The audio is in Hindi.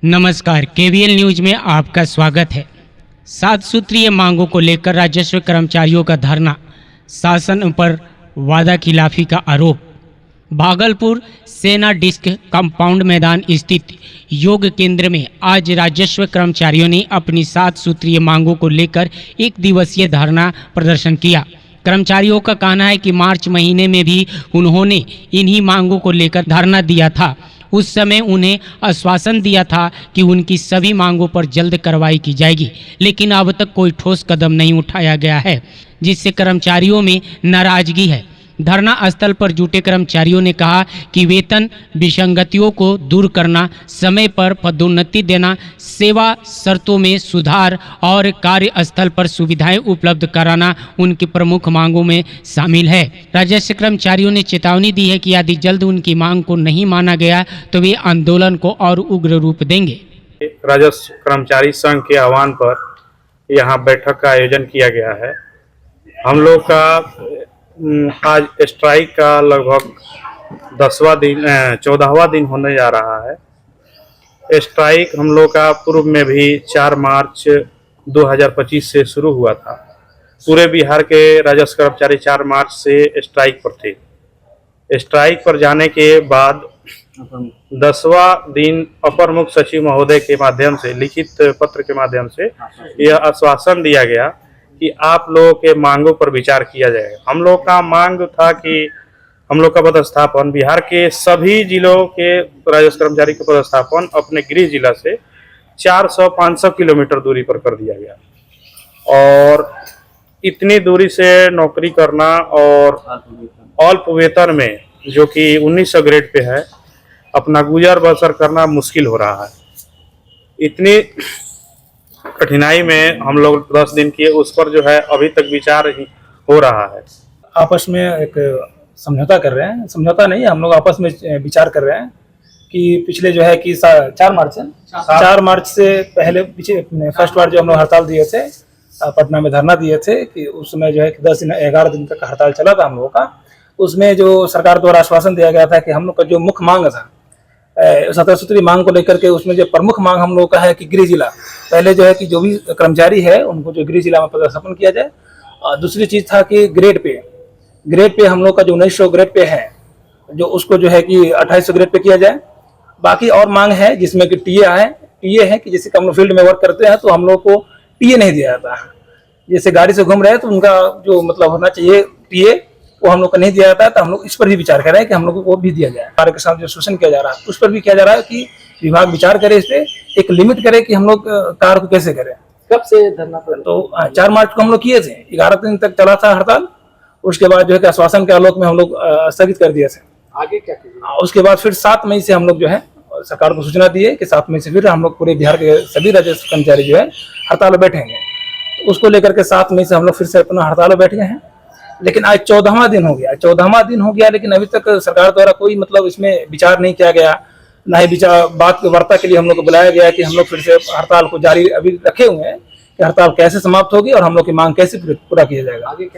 नमस्कार, केवीएल न्यूज में आपका स्वागत है। 7 सूत्रीय मांगों को लेकर राजस्व कर्मचारियों का धरना, शासन पर वादा खिलाफी का आरोप। भागलपुर सेना डिस्क कंपाउंड मैदान स्थित योग केंद्र में आज राजस्व कर्मचारियों ने अपनी 7 सूत्रीय मांगों को लेकर 1 दिवसीय धरना प्रदर्शन किया। कर्मचारियों का कहना है कि मार्च महीने में भी उन्होंने इन्हीं मांगों को लेकर धरना दिया था। उस समय उन्हें आश्वासन दिया था कि उनकी सभी मांगों पर जल्द कार्रवाई की जाएगी, लेकिन अब तक कोई ठोस कदम नहीं उठाया गया है, जिससे कर्मचारियों में नाराजगी है। धरना स्थल पर जुटे कर्मचारियों ने कहा कि वेतन विसंगतियों को दूर करना, समय पर पदोन्नति देना, सेवा शर्तों में सुधार और कार्यस्थल पर सुविधाएं उपलब्ध कराना उनकी प्रमुख मांगों में शामिल है। राजस्व कर्मचारियों ने चेतावनी दी है कि यदि जल्द उनकी मांग को नहीं माना गया तो वे आंदोलन को और उग्र रूप देंगे। राजस्व कर्मचारी संघ के आह्वान पर यहाँ बैठक का आयोजन किया गया है। हम लोग का आज स्ट्राइक का लगभग 14वां दिन होने जा रहा है। स्ट्राइक हम लोग का पूर्व में भी 4 मार्च 2025 से शुरू हुआ था। पूरे बिहार के राजस्व कर्मचारी 4 मार्च से स्ट्राइक पर थे। स्ट्राइक पर जाने के बाद 10वां दिन अपर मुख्य सचिव महोदय के माध्यम से, लिखित पत्र के माध्यम से यह आश्वासन दिया गया कि आप लोगों के मांगों पर विचार किया जाएगा। हम लोग का मांग था कि हम लोग का पदस्थापन बिहार के सभी जिलों के राजस्व कर्मचारी का पदस्थापन अपने गृह जिला से 400-500 किलोमीटर दूरी पर कर दिया गया। और इतनी दूरी से नौकरी करना और अल्प वेतन में, जो कि 1900 ग्रेड पे है, अपना गुजर बसर करना मुश्किल हो रहा है। इतनी कठिनाई में हम लोग 10 दिन किए, उस पर जो है अभी तक विचार ही हो रहा है। आपस में एक समझौता कर रहे हैं, समझौता नहीं, हम लोग आपस में विचार कर रहे हैं कि पिछले जो है कि 4 मार्च से पहले फर्स्ट बार जो हम लोग हड़ताल दिए थे, पटना में धरना दिए थे कि उस समय जो है कि 11 दिन तक हड़ताल चला था हम लोगों का। उसमें जो सरकार द्वारा आश्वासन दिया गया था कि हम लोग का जो मुख्य मांग था 17 सूत्री मांग को लेकर के, उसमें जो प्रमुख मांग हम लोग का है कि गृह जिला, पहले जो है कि जो भी कर्मचारी है उनको जो गृह जिला में पदस्थापन किया जाए। और दूसरी चीज था कि ग्रेड पे हम लोग का जो 1900 ग्रेड पे है, जो उसको जो है कि 2800 ग्रेड पे किया जाए। बाकी और मांग है जिसमें कि टीए है कि जैसे हम लोग फील्ड में वर्क करते हैं तो हम लोग को टीए नहीं दिया जाता है। जैसे गाड़ी से घूम रहे हैं तो उनका जो मतलब होना चाहिए टीए, वो हम लोग को नहीं दिया जाता है। तो हम लोग इस पर भी विचार कर रहे हैं कि हम लोग को वो भी दिया जाए। कार्य के साथ जो शोषण किया जा रहा है उस पर भी किया जा रहा है कि विभाग विचार करे, इस पे एक लिमिट करे कि हम लोग कार्य को कैसे करें। कब से धरना पर? तो 4 मार्च को हम लोग किए थे, 11 दिन तक चला था हड़ताल। उसके बाद जो है कि आश्वासन के आलोक में हम लोग स्थगित कर दिए थे। आगे क्या कीजिए? उसके बाद फिर 7 मई से हम लोग जो है सरकार को सूचना दिए कि 7 मई से फिर हम लोग पूरे बिहार के सभी राजस्व कर्मचारी जो है हड़ताल में बैठेंगे। तो उसको लेकर के 7 मई से हम लोग फिर से अपना हड़ताल में बैठ गए हैं। लेकिन आज 14वां दिन हो गया, लेकिन अभी तक सरकार द्वारा कोई मतलब इसमें विचार नहीं किया गया, ना ही विचार वार्ता के लिए हम लोग को बुलाया गया कि हम लोग फिर से हड़ताल को जारी अभी रखे हुए हैं कि हड़ताल कैसे समाप्त होगी और हम लोग की मांग कैसे पूरा किया जाएगा।